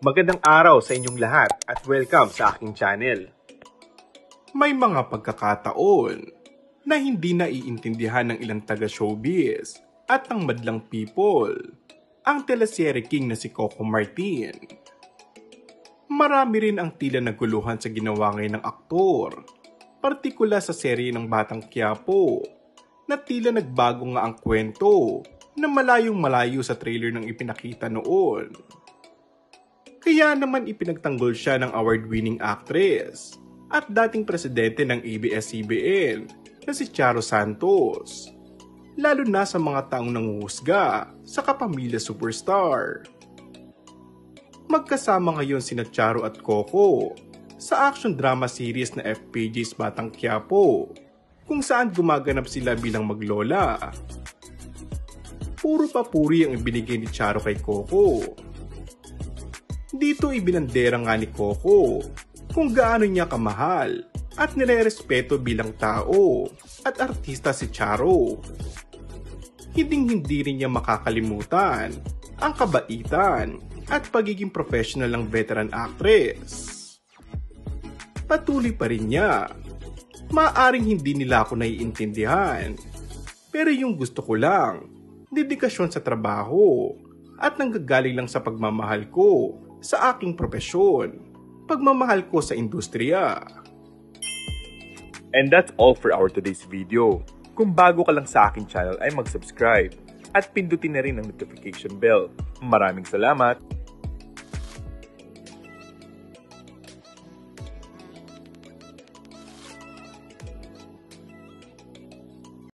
Magandang araw sa inyong lahat at welcome sa aking channel. May mga pagkakataon na hindi naiintindihan ng ilang taga-showbiz at ang madlang people ang teleserye king na si Coco Martin. Marami rin ang tila naguluhan sa ginawa ngayon ng aktor, partikular sa serye ng Batang Quiapo, na tila nagbago nga ang kwento na malayong malayo sa trailer ng ipinakita noon. Kaya naman ipinagtanggol siya ng award-winning actress at dating presidente ng ABS-CBN na si Charo Santos, lalo na sa mga taong nanguhusga sa kapamilya superstar. Magkasama ngayon sina Charo at Coco sa action drama series na FPJ's Batang Quiapo, kung saan gumaganap sila bilang maglola. Puro papuri ang ibinigay ni Charo kay Coco. Dito ibinandera nga ni Coco kung gaano niya kamahal at nirerespeto bilang tao at artista si Charo. Hinding-hindi rin niya makakalimutan ang kabaitan at pagiging professional ng veteran actress. Patuloy pa rin niya, maaring hindi nila ako naiintindihan, pero yung gusto ko lang, dedikasyon sa trabaho at nanggagaling lang sa pagmamahal ko sa aking profesyon, pagmamahal ko sa industriya. And that's all for our today's video. Kung bago ka lang sa aking channel ay mag-subscribe at pindutin na rin ang notification bell. Maraming salamat!